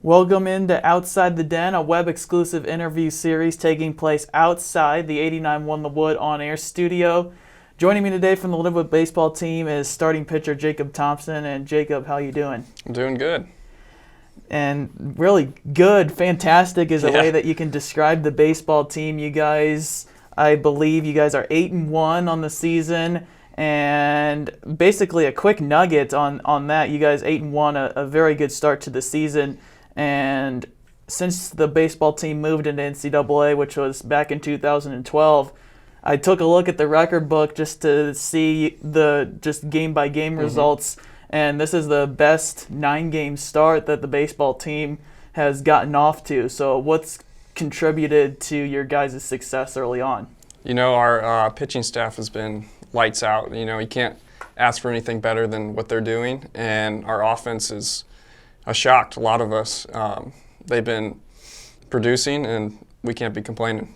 Welcome into Outside the Den, a web-exclusive interview series taking place outside the 89-1 The Wood on-air studio. Joining me today from the Lindenwood Baseball team is starting pitcher Jacob Thompson. And Jacob, how you doing? I'm doing good. And really good, fantastic is a way that you can describe the baseball team. You guys, I believe you guys are 8-1 on the season. And basically a quick nugget on that, you guys 8-1, a very good start to the season. And since the baseball team moved into NCAA, which was back in 2012, I took a look at the record book just to see the just game-by-game results, and this is the best 9-game start that the baseball team has gotten off to. So what's contributed to your guys' success early on? You know, our pitching staff has been lights out. You know, you can't ask for anything better than what they're doing, and our offense is a shock to a lot of us. They've been producing, and we can't be complaining.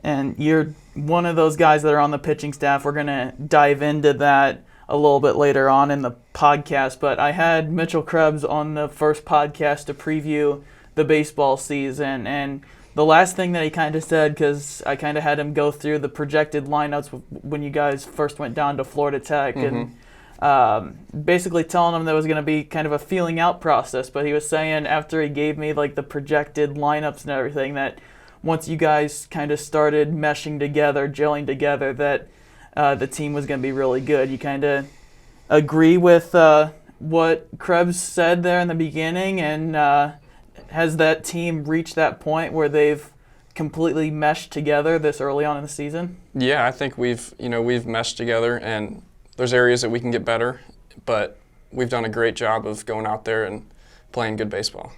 And you're one of those guys that are on the pitching staff. We're going to dive into that a little bit later on in the podcast. But I had Mitchell Krebs on the first podcast to preview the baseball season. And the last thing that he kind of said, because I kind of had him go through the projected lineups when you guys first went down to Florida Tech. And basically telling him there was going to be kind of a feeling out process, but he was saying after he gave me like the projected lineups and everything that once you guys kind of started meshing together, gelling together, that the team was going to be really good. You kind of agree with what Krebs said there in the beginning, and has that team reached that point where they've completely meshed together this early on in the season? Yeah, I think we've meshed together, and there's areas that we can get better, but we've done a great job of going out there and playing good baseball.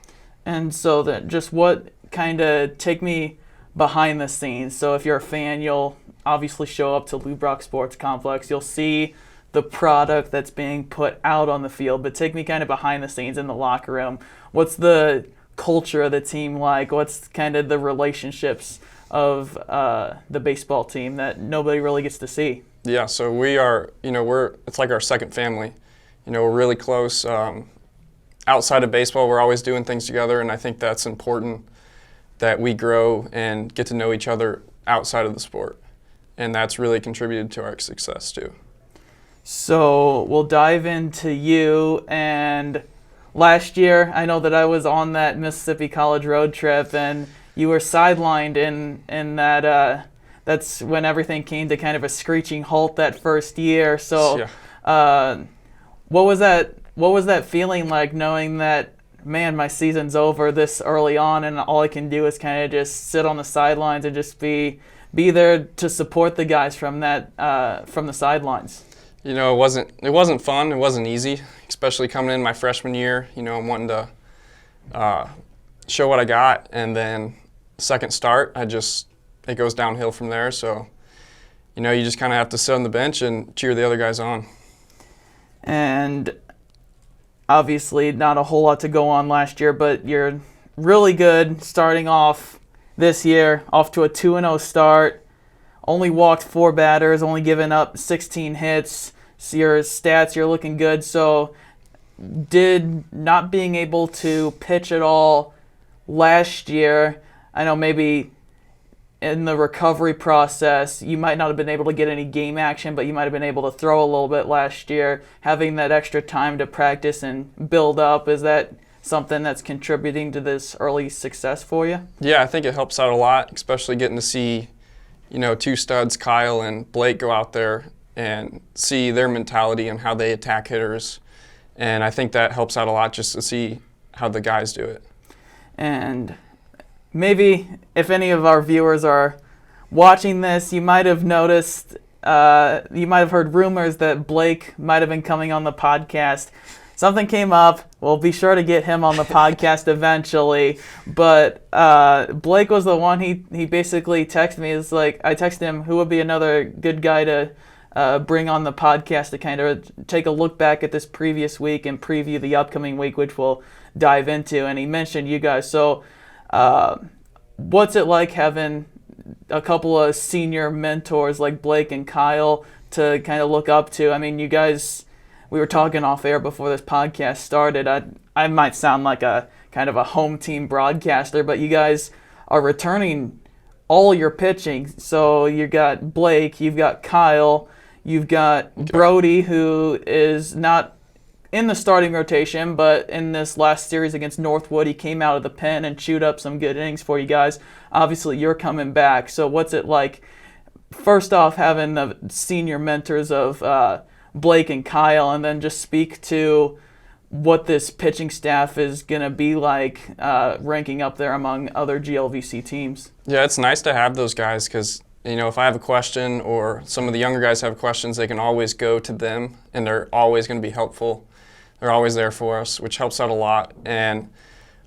And so that just what kind of take me behind the scenes. So if you're a fan, you'll obviously show up to Lou Brock Sports Complex. You'll see the product that's being put out on the field, but take me kind of behind the scenes in the locker room. What's the culture of the team like? What's kind of the relationships of the baseball team that nobody really gets to see? Yeah, so we are, it's like our second family. We're really close. Outside of baseball, we're always doing things together, and I think that's important that we grow and get to know each other outside of the sport. And that's really contributed to our success, too. So we'll dive into you. And last year, I know that I was on that Mississippi College road trip, and you were sidelined in that that's when everything came to kind of a screeching halt that first year. So what was that feeling like, knowing that, man, my season's over this early on and all I can do is kind of just sit on the sidelines and just be there to support the guys from that from the sidelines? It wasn't fun. It wasn't easy, especially coming in my freshman year. I'm wanting to show what I got, and then second start, it goes downhill from there. So, you just kind of have to sit on the bench and cheer the other guys on. And obviously not a whole lot to go on last year, but you're really good starting off this year, off to a 2-0 start. Only walked 4 batters, only given up 16 hits. So your stats, you're looking good. So did not being able to pitch at all last year, I know maybe in the recovery process, you might not have been able to get any game action, but you might have been able to throw a little bit last year. Having that extra time to practice and build up, is that something that's contributing to this early success for you? Yeah, I think it helps out a lot, especially getting to see, 2 studs, Kyle and Blake, go out there and see their mentality and how they attack hitters. And I think that helps out a lot just to see how the guys do it. And maybe if any of our viewers are watching this, you might have noticed, you might have heard rumors that Blake might have been coming on the podcast. Something came up. We'll be sure to get him on the podcast eventually. But Blake was the one, he basically texted me. It's like, I texted him, who would be another good guy to bring on the podcast to kind of take a look back at this previous week and preview the upcoming week, which we'll dive into. And he mentioned you guys. So what's it like having a couple of senior mentors like Blake and Kyle to kind of look up to? I mean, you guys, we were talking off air before this podcast started. I might sound like a kind of a home team broadcaster, but you guys are returning all your pitching. So you got Blake, you've got Kyle, you've got Brody, who is not in the starting rotation, but in this last series against Northwood, he came out of the pen and chewed up some good innings for you guys. Obviously, you're coming back. So what's it like, first off, having the senior mentors of Blake and Kyle, and then just speak to what this pitching staff is going to be like ranking up there among other GLVC teams? Yeah, it's nice to have those guys because, if I have a question or some of the younger guys have questions, they can always go to them, and they're always going to be helpful. They're always there for us, which helps out a lot. And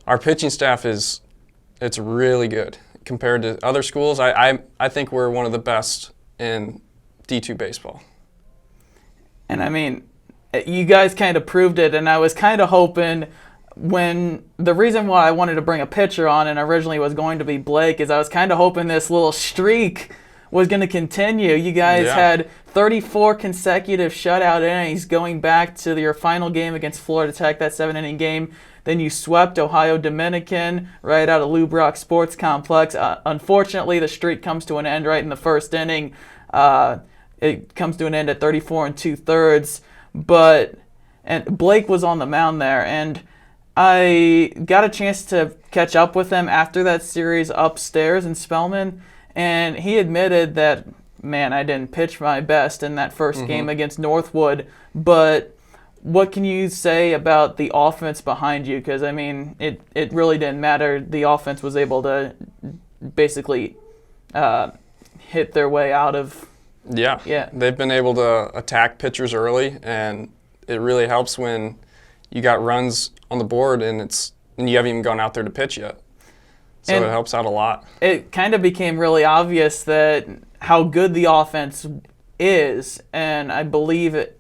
our pitching staff it's really good compared to other schools. I think we're one of the best in D2 baseball. And I mean, you guys kind of proved it, and I was kind of hoping the reason why I wanted to bring a pitcher on and originally was going to be Blake is I was kind of hoping this little streak was going to continue. You guys had 34 consecutive shutout innings going back to your final game against Florida Tech, that 7-inning game. Then you swept Ohio Dominican right out of Lou Brock Sports Complex. Unfortunately, the streak comes to an end right in the first inning. It comes to an end at 34 2/3. And Blake was on the mound there, and I got a chance to catch up with him after that series upstairs in Spelman, and he admitted that, man, I didn't pitch my best in that first game against Northwood, but what can you say about the offense behind you? Because, I mean, it really didn't matter. The offense was able to basically hit their way out of... Yeah, they've been able to attack pitchers early, and it really helps when you got runs on the board and you haven't even gone out there to pitch yet. So it helps out a lot. It kind of became really obvious that how good the offense is, and I believe it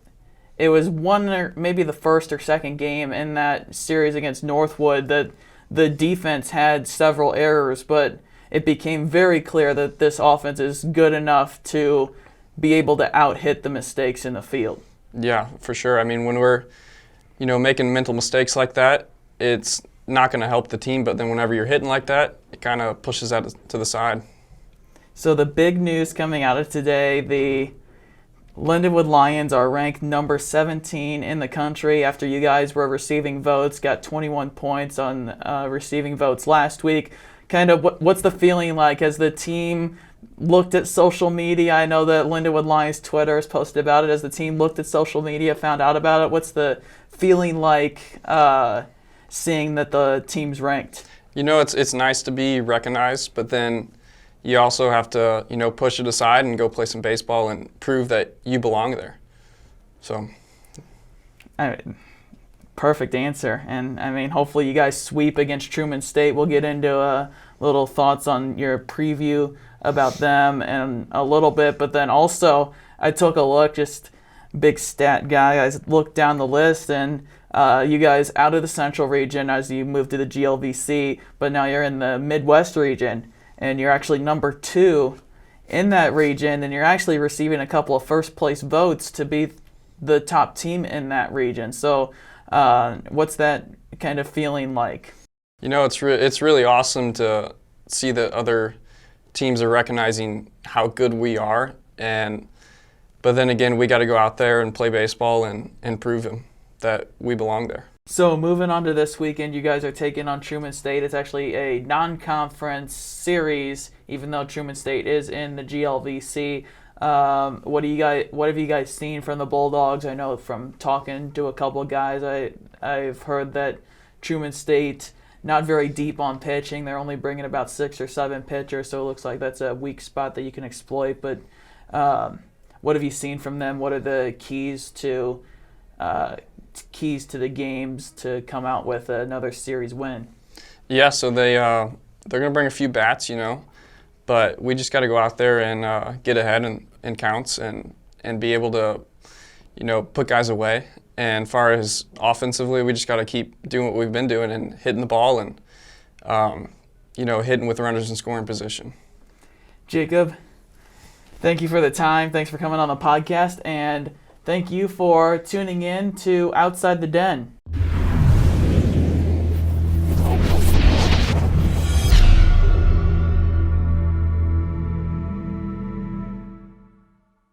was one or maybe the first or second game in that series against Northwood that the defense had several errors, but it became very clear that this offense is good enough to be able to out-hit the mistakes in the field. Yeah, for sure. I mean, when we're, making mental mistakes like that, it's not going to help the team, but then whenever you're hitting like that, it kind of pushes that to the side. So the big news coming out of today, the Lindenwood Lions are ranked number 17 in the country after you guys were receiving votes, got 21 points on receiving votes last week. Kind of what's the feeling like as the team looked at social media? I know that Lindenwood Lions Twitter has posted about it. As the team looked at social media, found out about it, what's the feeling like seeing that the team's ranked? It's nice to be recognized, but then you also have to, push it aside and go play some baseball and prove that you belong there. So, perfect answer. And I mean, hopefully you guys sweep against Truman State. We'll get into little thoughts on your preview about them in a little bit, but then also I took a look, just big stat guy, I looked down the list, and you guys out of the Central region as you moved to the GLVC, but now you're in the Midwest region, and you're actually number 2 in that region, and you're actually receiving a couple of first place votes to be the top team in that region. So what's that kind of feeling like? It's really awesome to see that other teams are recognizing how good we are, but then again, we got to go out there and play baseball and prove them that we belong there. So moving on to this weekend, you guys are taking on Truman State. It's actually a non-conference series, even though Truman State is in the GLVC. What have you guys seen from the Bulldogs? I know from talking to a couple of guys, I've heard that Truman State not very deep on pitching. They're only bringing about 6 or 7 pitchers, so it looks like that's a weak spot that you can exploit. But what have you seen from them? What are the keys to the games to come out with another series win? Yeah, so they're going to bring a few bats, but we just got to go out there and get ahead in counts and be able to, put guys away. And as far as offensively, we just got to keep doing what we've been doing and hitting the ball and, hitting with runners in scoring position. Jacob, thank you for the time. Thanks for coming on the podcast. And thank you for tuning in to Outside the Den.